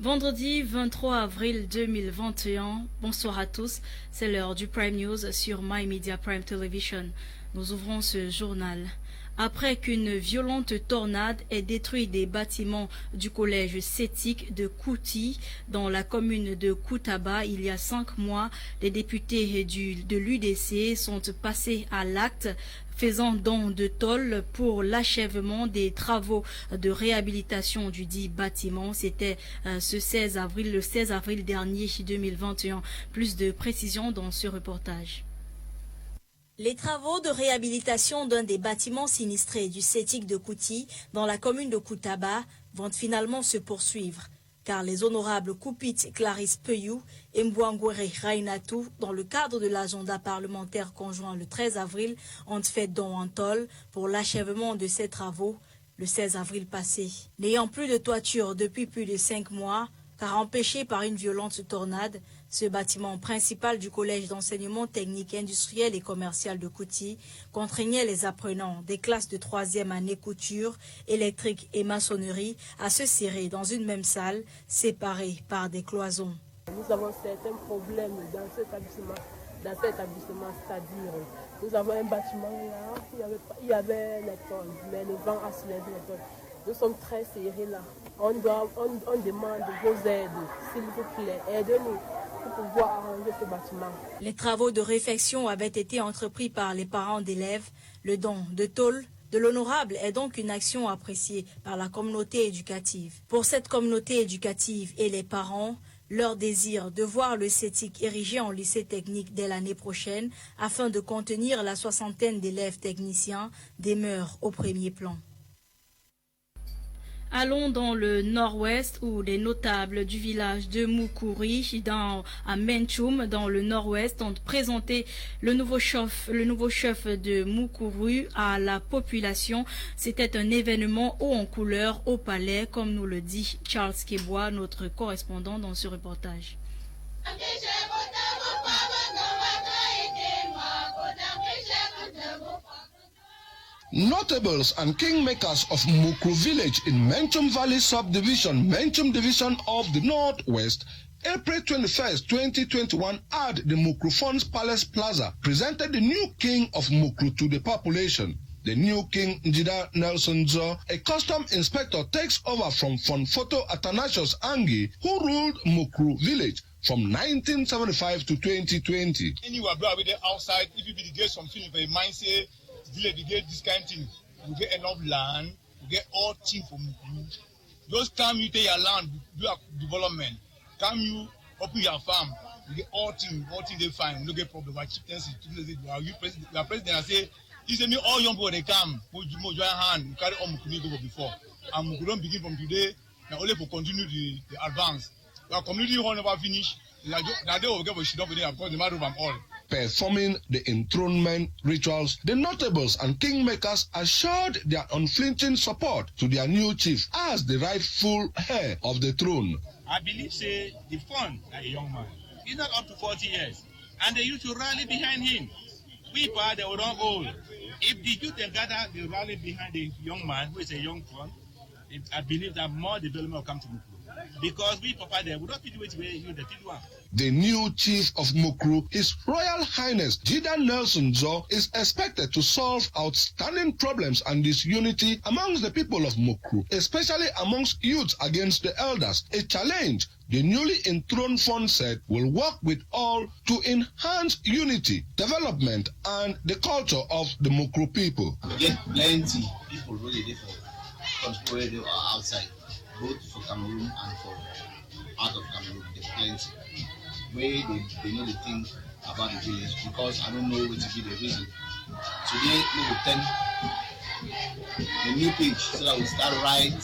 Vendredi 23 avril 2021, bonsoir à tous, c'est l'heure du Prime News sur My Media Prime Television. Nous ouvrons ce journal. Après qu'une violente tornade ait détruit des bâtiments du collège Sétique de Kouti dans la commune de Koutaba il y a 5 mois, les députés de l'UDC sont passés à l'acte, faisant don de tôle pour l'achèvement des travaux de réhabilitation du dit bâtiment. C'était le 16 avril dernier 2021. Plus de précisions dans ce reportage. Les travaux de réhabilitation d'un des bâtiments sinistrés du Sétique de Kouti dans la commune de Koutaba vont finalement se poursuivre, car les honorables Koupit Clarisse Peyou et Mbouangwere Rainatou, dans le cadre de l'agenda parlementaire conjoint le 13 avril, ont fait don en tôle pour l'achèvement de ces travaux le 16 avril passé. N'ayant plus de toiture depuis plus de 5 mois, car empêché par une violente tornade, ce bâtiment principal du collège d'enseignement technique industriel et commercial de Kouti contraignait les apprenants des classes de 3e année couture, électrique et maçonnerie à se serrer dans une même salle, séparées par des cloisons. Nous avons certains problèmes dans cet établissement, c'est-à-dire nous avons un bâtiment là, il y avait les tôles, mais le vent a soulevé les tôles. Nous sommes très serrés là. On demande vos aides, s'il vous plaît, aidez-nous pour pouvoir arranger ce bâtiment. Les travaux de réfection avaient été entrepris par les parents d'élèves. Le don de tôle de l'honorable est donc une action appréciée par la communauté éducative. Pour cette communauté éducative et les parents, leur désir de voir le Sétique érigé en lycée technique dès l'année prochaine afin de contenir la 60aine d'élèves techniciens demeure au premier plan. Allons dans le nord-ouest où les notables du village de Moukouri à Menchoum dans le nord-ouest ont présenté le nouveau chef de Moukouri à la population. C'était un événement haut en couleur au palais, comme nous le dit Charles Kebois, notre correspondant dans ce reportage. Notables and kingmakers of Mukru village in Menchum Valley subdivision, Menchum division of the Northwest, April 21st, 2021 at the Mukru Funds Palace Plaza, presented the new king of Mukru to the population. The new king, Njida Nelson Zo, a custom inspector, takes over from Fonfoto Athanasius Angi, who ruled Mukru village from 1975 to 2020. Anywhere, bro, with the outside, if you be get some feeling for a mind, say, village, you get this kind of thing. You get enough land, you get all things from you. Just come you take your land, do a development. Come you open your farm, you get all things they find. You don't get problem. Like chieftaincy, you are president and say, you say me all young people they come, put join hand, you carry on Mukuni go before. And Mukuni don't begin from today, now only for continue the advance. Our community will never finish. Now they will get what she don't be there because the matter of them all. Performing the enthronement rituals, the notables and kingmakers assured their unflinching support to their new chief as the rightful heir of the throne. I believe, say, the fund, like a young man, he's not up to 40 years, and they used to rally behind him. We are the old old. If the youth can gather, they rally behind the young man, who is a young fund, I believe that more development will come to Mukru. Because we, Papa, there would not be the way you the one. The new chief of Mukru, His Royal Highness Jida Nelson Zo, is expected to solve outstanding problems and disunity amongst the people of Mukru, especially amongst youths against the elders, a challenge the newly enthroned fund said will work with all to enhance unity, development, and the culture of the Mukru people. We get plenty people really different from outside, both for Cameroon and for out of Cameroon. There's plenty. Where they know the thing about the village, because I don't know what to be the reason. Today we will turn a new page so that we start write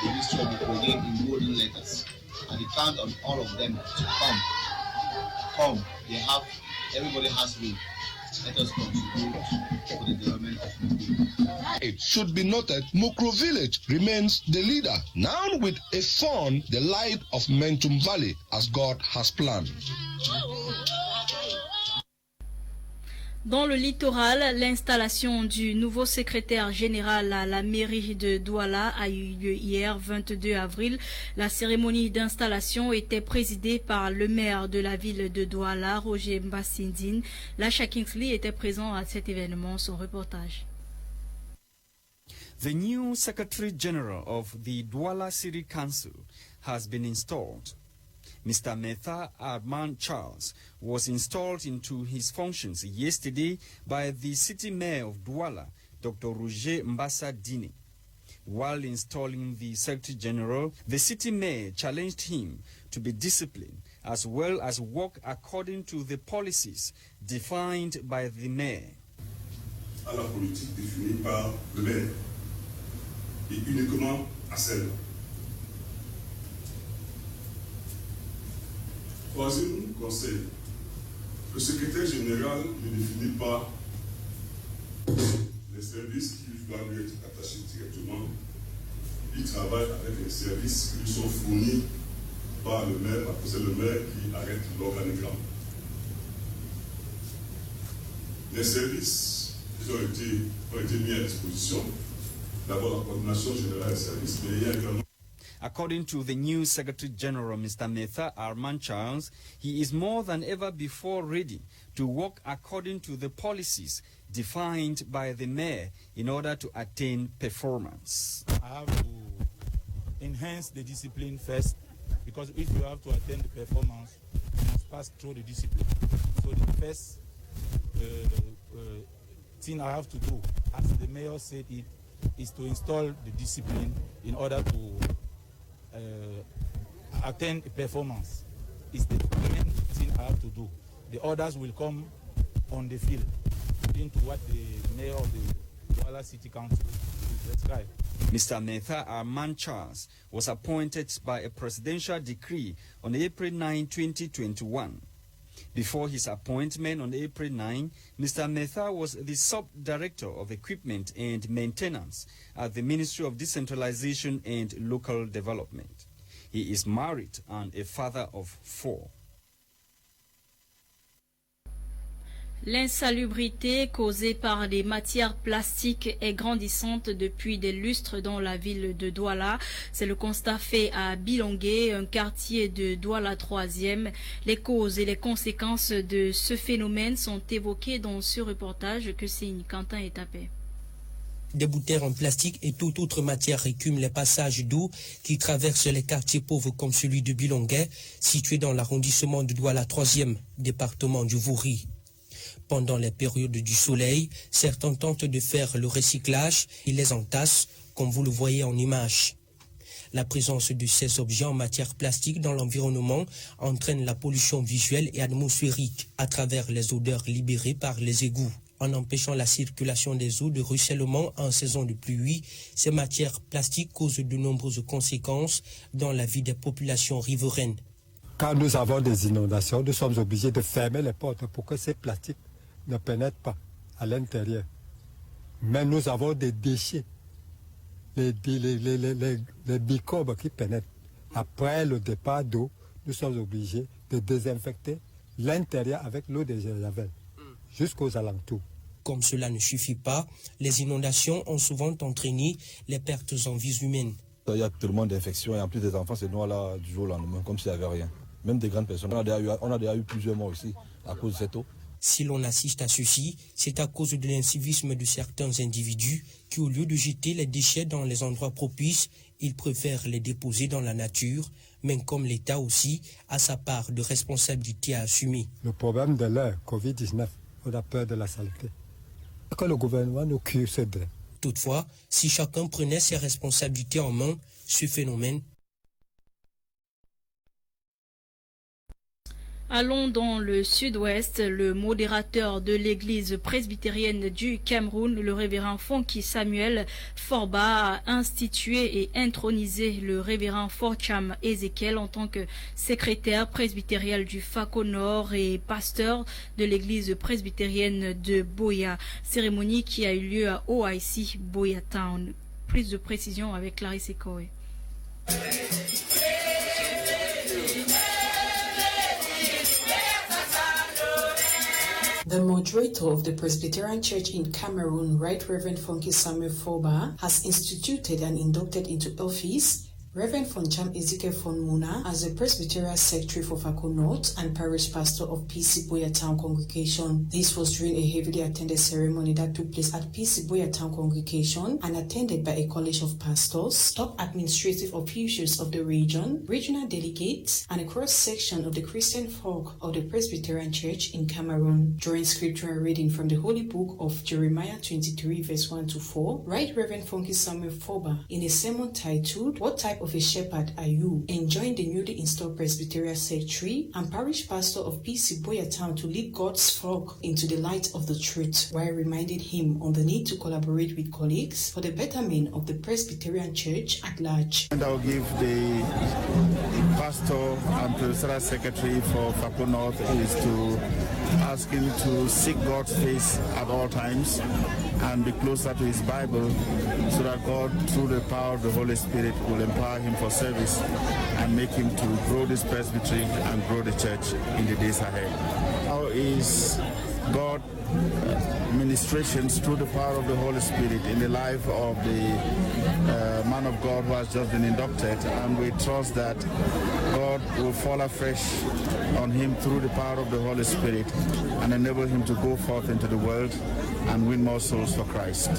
the history of the project in golden letters. And we count on all of them to come. Everybody has room. Let us contribute for the development of Mukru. It should be noted, Mukru village remains the leader, now with a fund, the light of Menchum Valley, as God has planned. Dans le littoral, l'installation du nouveau secrétaire général à la mairie de Douala a eu lieu hier, 22 avril. La cérémonie d'installation était présidée par le maire de la ville de Douala, Roger Mbassindine. Lasha Kingsley était présent à cet événement. Son reportage. The new Secretary General of the Douala City Council has been installed. Mr. Metha Armand Charles was installed into his functions yesterday by the city mayor of Douala, Dr. Roger Mbassindine. While installing the Secretary General, the city mayor challenged him to be disciplined as well as work according to the policies defined by the mayor. À la politique définie par le maire et uniquement à celle. Troisième conseil, le secrétaire général ne définit pas les services qui doivent lui être attachés directement. Il travaille avec les services qui lui sont fournis par le maire, parce que c'est le maire qui arrête l'organigramme. Les services ont été mis à disposition. D'abord la coordination générale des services, mais il y a également. According to the new Secretary General, Mr. Metha Armand Charles, he is more than ever before ready to work according to the policies defined by the mayor in order to attain performance. I have to enhance the discipline first, because if you have to attain the performance, you must pass through the discipline. So the first thing I have to do, as the mayor said it, is to install the discipline in order to attain a performance. It's the main thing I have to do. The others will come on the field into what the mayor of the Douala City Council will prescribe. Mr. Metha Armand Charles was appointed by a presidential decree on April 9, 2021. Before his appointment on April 9, Mr. Metha was the sub-director of equipment and maintenance at the Ministry of Decentralization and Local Development. He is married and a father of 4. L'insalubrité causée par des matières plastiques est grandissante depuis des lustres dans la ville de Douala. C'est le constat fait à Bilongué, un quartier de Douala 3e. Les causes et les conséquences de ce phénomène sont évoquées dans ce reportage que signe Quentin Etapé. Des bouteilles en plastique et toute autre matière écument les passages d'eau qui traversent les quartiers pauvres comme celui de Bilongué, situé dans l'arrondissement de Douala 3e, département du Vouri. Pendant les périodes du soleil, certains tentent de faire le recyclage et les entassent, comme vous le voyez en image. La présence de ces objets en matière plastique dans l'environnement entraîne la pollution visuelle et atmosphérique à travers les odeurs libérées par les égouts. En empêchant la circulation des eaux de ruissellement en saison de pluie, ces matières plastiques causent de nombreuses conséquences dans la vie des populations riveraines. Quand nous avons des inondations, nous sommes obligés de fermer les portes pour que ces plastiques ne pénètrent pas à l'intérieur. Mais nous avons des déchets, les microbes qui pénètrent. Après le départ d'eau, nous sommes obligés de désinfecter l'intérieur avec l'eau de Javel jusqu'aux alentours. Comme cela ne suffit pas, les inondations ont souvent entraîné les pertes en vies humaines. Il y a tellement d'infections et en plus des enfants, c'est noir là du jour au lendemain, comme s'il n'y avait rien. Même des grandes personnes. On a déjà eu plusieurs morts aussi à cause de cette eau. Si l'on assiste à ceci, c'est à cause de l'incivisme de certains individus qui, au lieu de jeter les déchets dans les endroits propices, ils préfèrent les déposer dans la nature, mais comme l'État aussi a sa part de responsabilité à assumer. Le problème de l'heure, Covid-19, on a peur de la saleté. Que le gouvernement nous cure ce drame. Toutefois, si chacun prenait ses responsabilités en main, ce phénomène. Allons dans le sud-ouest. Le modérateur de l'église presbytérienne du Cameroun, le révérend Fonky Samuel Forba, a institué et intronisé le révérend Forcham Ezekiel en tant que secrétaire presbytériel du Fako Nord et pasteur de l'église presbytérienne de Boya. Cérémonie qui a eu lieu à OIC Boya Town. Prise de précision avec Clarisse Ekoe. The moderator of the Presbyterian Church in Cameroon, Right Reverend Funky Samuel Foba, has instituted and inducted into office Reverend Foncham Ezekiel Fonmuna as the Presbyterian Secretary for Fako North and Parish Pastor of PC Boya Town Congregation. This was during a heavily attended ceremony that took place at PC Boya Town Congregation and attended by a college of pastors, top administrative officials of the region, regional delegates, and a cross-section of the Christian folk of the Presbyterian Church in Cameroon. During scriptural reading from the Holy Book of Jeremiah 23 verse 1 to 4, Right Reverend Funky Samuel Foba, in a sermon titled, "What Type of a Shepherd Are You?" enjoined the newly installed Presbyterian Secretary and Parish Pastor of PC Boya Town to lead God's flock into the light of the truth, while reminding him on the need to collaborate with colleagues for the betterment of the Presbyterian Church at large. And I'll give the Pastor and Presbyterian Secretary for Fako North is to ask him to seek God's face at all times and be closer to his Bible so that God, through the power of the Holy Spirit, will empower him for service and make him to grow this presbytery and grow the church in the days ahead. How is God ministrations through the power of the Holy Spirit in the life of the man of God who has just been inducted, and we trust that God will fall afresh on him through the power of the Holy Spirit and enable him to go forth into the world and win more souls for Christ.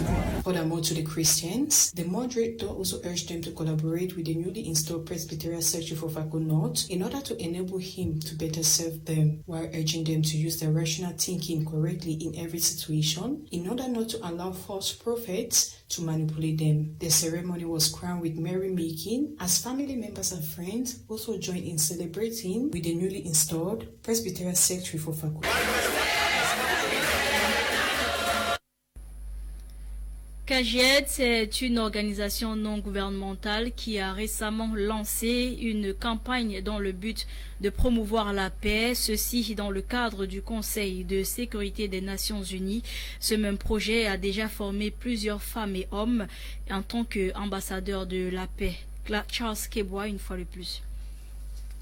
Furthermore, to the Christians, the moderator also urged them to collaborate with the newly installed Presbyterian Secretary for Fako North in order to enable him to better serve them, while urging them to use their rational thinking correctly in every situation in order not to allow false prophets to manipulate them. The ceremony was crowned with merrymaking as family members and friends also joined in celebrating with the newly installed Presbyterian Secretary for Fako. CAGIED, c'est une organisation non gouvernementale qui a récemment lancé une campagne dans le but de promouvoir la paix, ceci dans le cadre du Conseil de sécurité des Nations Unies. Ce même projet a déjà formé plusieurs femmes et hommes en tant qu'ambassadeurs de la paix. Charles Kebois, une fois de plus.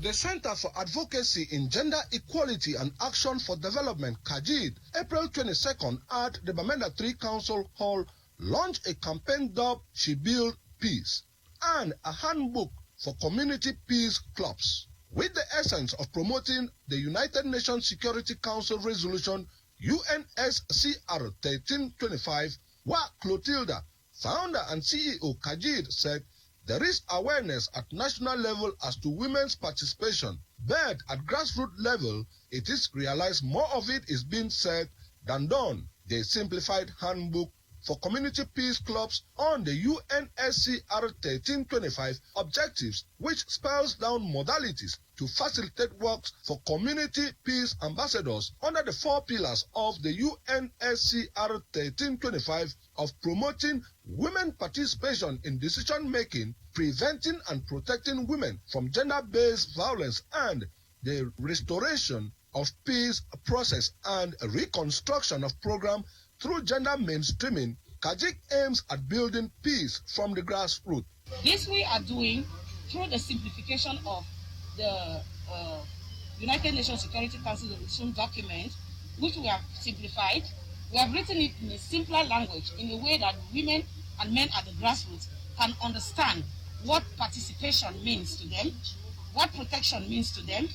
The Center for Advocacy in Gender Equality and Action for Development, CAGIED, April 22nd at the Bamenda 3 Council Hall, launched a campaign dubbed She Build Peace and a handbook for community peace clubs, with the essence of promoting the United Nations Security Council Resolution UNSCR 1325, where Clotilda, founder and CEO CAGIED, said there is awareness at national level as to women's participation, but at grassroots level, it is realized more of it is being said than done. The simplified handbook for community peace clubs on the UNSCR 1325 objectives, which spells down modalities to facilitate works for community peace ambassadors under the 4 pillars of the UNSCR 1325 of promoting women participation in decision-making, preventing and protecting women from gender-based violence, and the restoration of peace process and reconstruction of program through gender mainstreaming. CAGIED aims at building peace from the grassroots. This we are doing through the simplification of the United Nations Security Council Resolution document, which we have simplified. We have written it in a simpler language, in a way that women and men at the grassroots can understand what participation means to them, what protection means to them,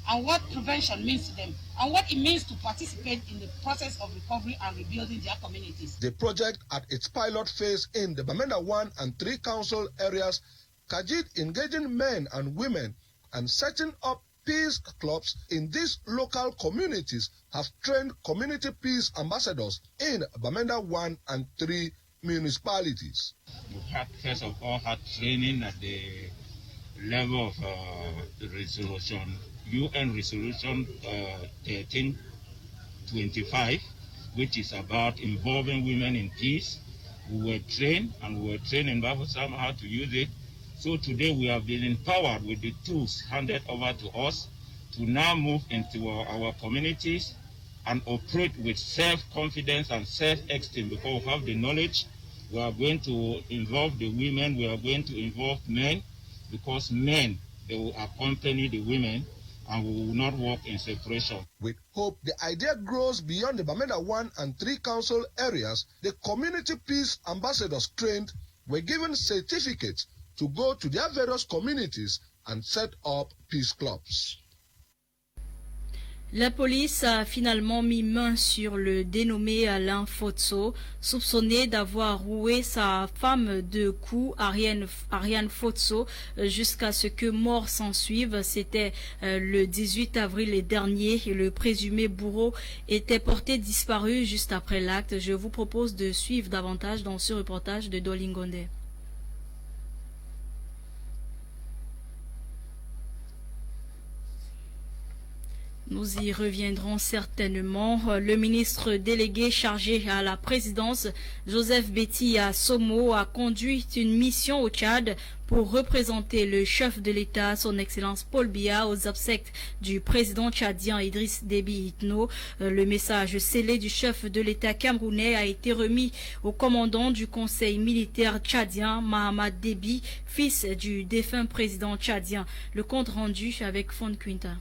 and what prevention means to them, and what it means to participate in the process of recovery and rebuilding their communities. The project at its pilot phase in the Bamenda 1 and 3 council areas, CAGIED engaging men and women and setting up peace clubs in these local communities have trained community peace ambassadors in Bamenda 1 and 3 municipalities. We had, first of all, had training at the level of the resolution, UN Resolution 1325, which is about involving women in peace. We were trained, and we were trained in Bafusam how to use it. So today we have been empowered with the tools handed over to us to now move into our communities and operate with self-confidence and self-esteem, because we have the knowledge. We are going to involve the women, we are going to involve men, because men, they will accompany the women and we will not work in separation. With hope the idea grows beyond the Bamenda 1 and 3 council areas, the community peace ambassadors trained were given certificates to go to their various communities and set up peace clubs. La police a finalement mis main sur le dénommé Alain Fotso, soupçonné d'avoir roué sa femme de coups, Ariane Fotso, jusqu'à ce que mort s'ensuive. C'était le 18 avril dernier. Le présumé bourreau était porté disparu juste après l'acte. Je vous propose de suivre davantage dans ce reportage de Dolingonde. Nous y reviendrons certainement. Le ministre délégué chargé à la présidence, Joseph Betty Assomo, a conduit une mission au Tchad pour représenter le chef de l'État, son Excellence Paul Biya, aux obsèques du président tchadien Idriss Déby Itno. Le message scellé du chef de l'État camerounais a été remis au commandant du conseil militaire tchadien, Mahamad Déby, fils du défunt président tchadien. Le compte rendu avec Fon Quinta.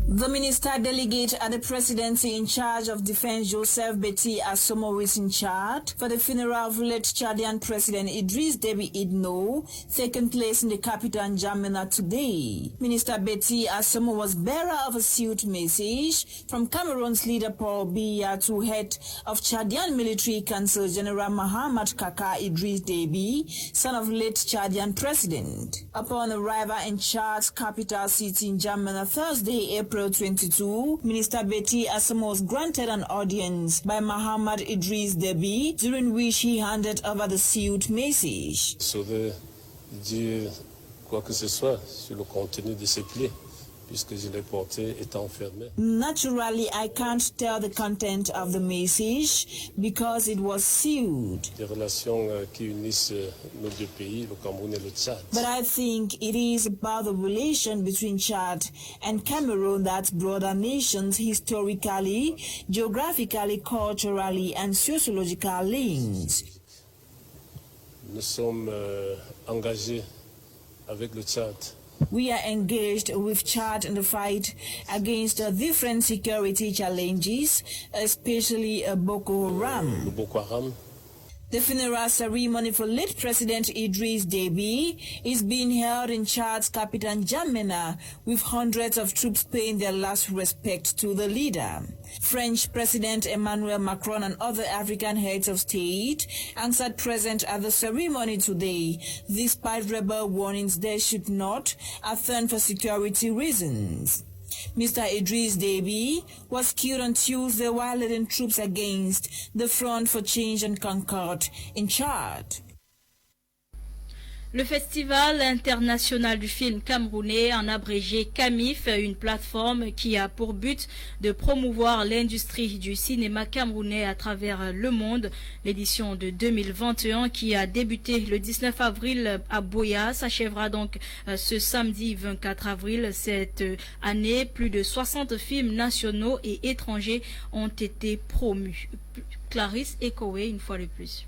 The minister delegate at the presidency in charge of defense, Joseph Betty Assomo, is in charge for the funeral of late Chadian President Idriss Déby Itno, taking place in the capital N'Djamena today. Minister Betty Assomo was bearer of a suit message from Cameroon's leader Paul Biya to head of Chadian Military Council General Mahamat Kaka Idriss Déby, son of late Chadian President. Upon arrival in Chad's capital city N'Djamena Thursday, April 22, Minister Betty Assomo was granted an audience by Mahamad Idriss Déby, during which he handed over the sealed message. Sauver, dire quoi que ce soit sur le contenu de ces plaies, puisque je l'ai porté étant enfermé. Naturally, I can't tell the content of the message because it was sealed. Des relations qui unissent nos deux pays, le Cameroun et le Tchad. But I think it is about the relation between Chad and Cameroon that brought our nations historically, geographically, culturally, and sociologically linked. Nous sommes engagés avec le Tchad. We are engaged with Chad in the fight against different security challenges, especially Boko Haram. Boko Haram. The funeral ceremony for late President Idriss Déby is being held in Chad's capital N'Djamena, with hundreds of troops paying their last respect to the leader. French President Emmanuel Macron and other African heads of state answered present at the ceremony today, despite rebel warnings they should not attend for security reasons. Mr. Idriss Déby was killed on Tuesday while leading troops against the Front for Change and Concord in Chad. Le Festival international du film camerounais, en abrégé CAMIF, une plateforme qui a pour but de promouvoir l'industrie du cinéma camerounais à travers le monde. L'édition de 2021 qui a débuté le 19 avril à Boya s'achèvera donc ce samedi 24 avril. Cette année, plus de 60 films nationaux et étrangers ont été promus. Clarisse Ekowe, une fois de plus.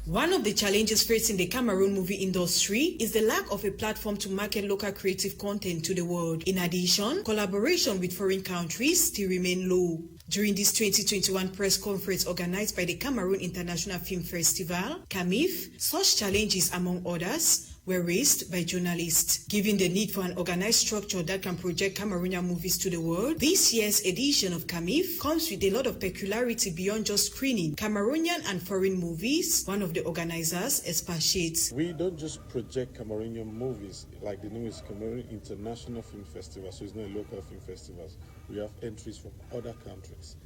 One of the challenges facing the Cameroon movie industry is the lack of a platform to market local creative content to the world. In addition, collaboration with foreign countries still remain low. During this 2021 press conference organized by the Cameroon International Film Festival, CAMIF, such challenges, among others, were raised by journalists. Given the need for an organized structure that can project Cameroonian movies to the world, this year's edition of CAMIF comes with a lot of peculiarity beyond just screening Cameroonian and foreign movies. One of the organizers expatiates. We don't just project Cameroonian movies like the name is Cameroon International Film Festival, so it's not a local film festival. We have entries from other countries,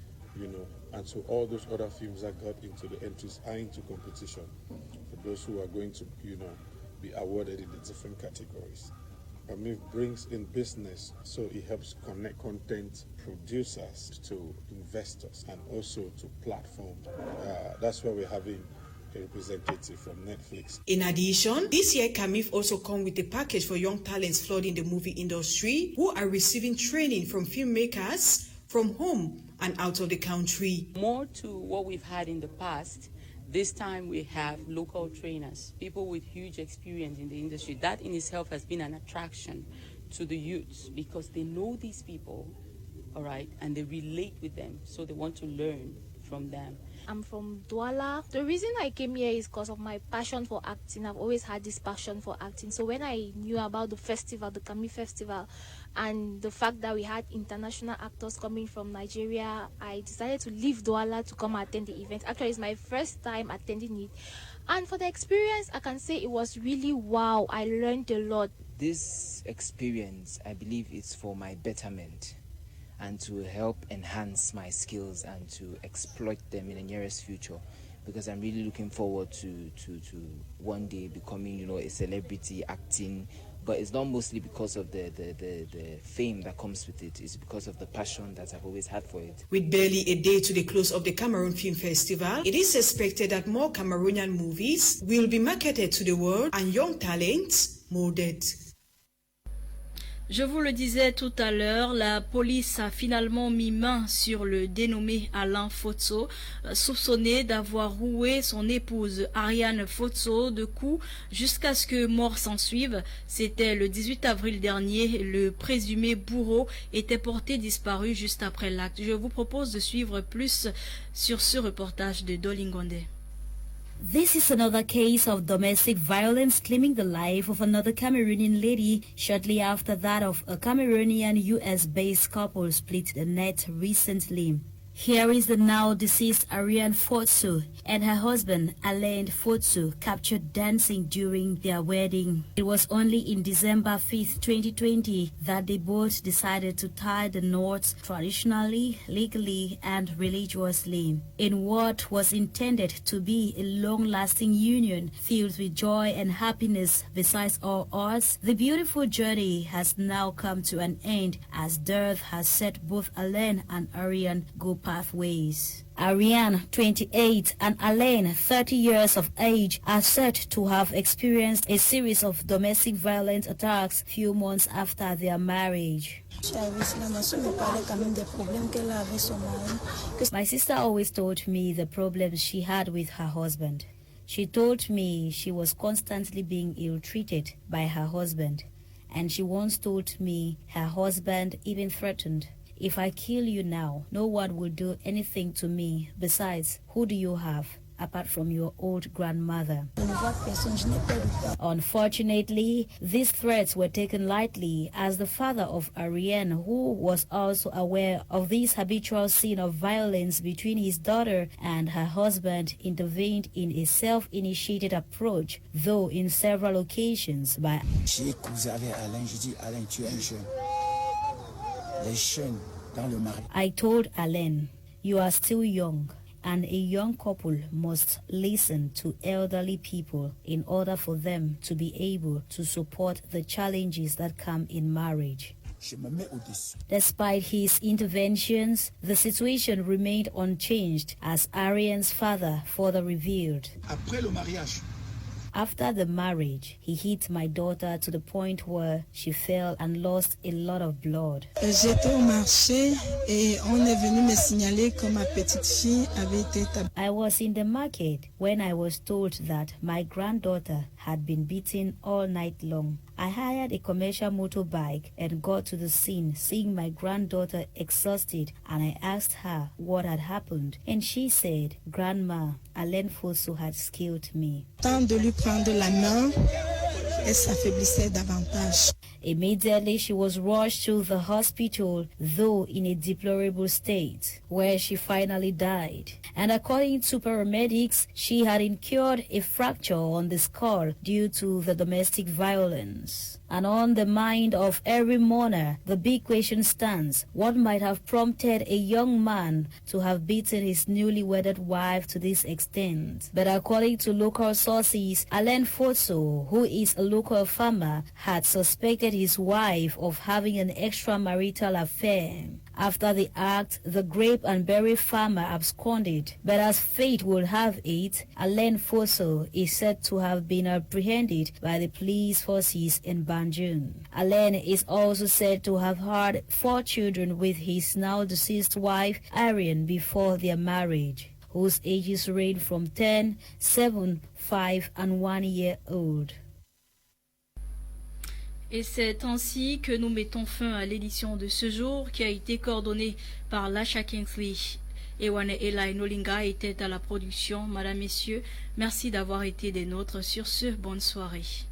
and so all those other films that got into the entries are into competition for those who are going to, be awarded in the different categories. CAMIF brings in business, so it helps connect content producers to investors and also to platforms. That's why we're having a representative from Netflix. In addition, this year CAMIF also comes with a package for young talents flooding the movie industry who are receiving training from filmmakers from home and out of the country. More to what we've had in the past, this time we have local trainers, people with huge experience in the industry. That in itself has been an attraction to the youths because they know these people, all right, and they relate with them, so they want to learn from them. I'm from Douala. The reason I came here is because of my passion for acting. I've always had this passion for acting. So when I knew about the festival, the Kami Festival, and the fact that we had international actors coming from Nigeria, I decided to leave Douala to come attend the event. Actually, it's my first time attending it. And for the experience, I can say it was really wow. I learned a lot. This experience, I believe, is for my betterment and to help enhance my skills and to exploit them in the nearest future, because I'm really looking forward to one day becoming, a celebrity acting. But it's not mostly because of the fame that comes with it. It's because of the passion that I've always had for it. With barely a day to the close of the Cameroon Film Festival, it is expected that more Cameroonian movies will be marketed to the world and young talents molded. Je vous le disais tout à l'heure, la police a finalement mis main sur le dénommé Alain Fotso, soupçonné d'avoir roué son épouse Ariane Fotso de coups jusqu'à ce que mort s'ensuive. C'était le 18 avril dernier. Le présumé bourreau était porté disparu juste après l'acte. Je vous propose de suivre plus sur ce reportage de Dolingonde. This is another case of domestic violence claiming the life of another Cameroonian lady shortly after that of a Cameroonian US-based couple split the net recently. Here is the now deceased Ariane Fotso and her husband Alain Fotso captured dancing during their wedding. It was only in December 5th, 2020 that they both decided to tie the knots traditionally, legally and religiously in what was intended to be a long-lasting union filled with joy and happiness. Besides all odds, the beautiful journey has now come to an end as death has set both Alain and Ariane go pathways. Ariane, 28, and Alain, 30 years of age, are said to have experienced a series of domestic violence attacks few months after their marriage. My sister always told me the problems she had with her husband. She told me she was constantly being ill-treated by her husband, and she once told me her husband even threatened, "If I kill you now, no one will do anything to me. Besides, who do you have apart from your old grandmother?" Unfortunately, these threats were taken lightly as the father of Ariane, who was also aware of this habitual scene of violence between his daughter and her husband, intervened in a self-initiated approach, though in several occasions by I told Alain, "You are still young, and a young couple must listen to elderly people in order for them to be able to support the challenges that come in marriage." Despite his interventions, the situation remained unchanged, as Ariane's father further revealed. After the marriage, he hit my daughter to the point where she fell and lost a lot of blood. I was in the market when I was told that my granddaughter had been beaten all night long. I hired a commercial motorbike and got to the scene, seeing my granddaughter exhausted, and I asked her what had happened, and she said, "Grandma, Alain Fotso had killed me." Immediately, she was rushed to the hospital, though in a deplorable state, where she finally died. And according to paramedics, she had incurred a fracture on the skull due to the domestic violence. And on the mind of every mourner, the big question stands: what might have prompted a young man to have beaten his newly wedded wife to this extent? But according to local sources, Alain Fotso, who is a local farmer, had suspected his wife of having an extramarital affair. After the act, the grape and berry farmer absconded, but as fate would have it, Alain Fotso is said to have been apprehended by the police forces in Banjul. Alain is also said to have had 4 children with his now deceased wife Ariane before their marriage, whose ages range from 10, 7, 5 and 1 year old. Et c'est ainsi que nous mettons fin à l'édition de ce jour qui a été coordonnée par Lasha Kingsley. Ewane Eli Nolinga était à la production. Madame, Messieurs, merci d'avoir été des nôtres. Sur ce, bonne soirée.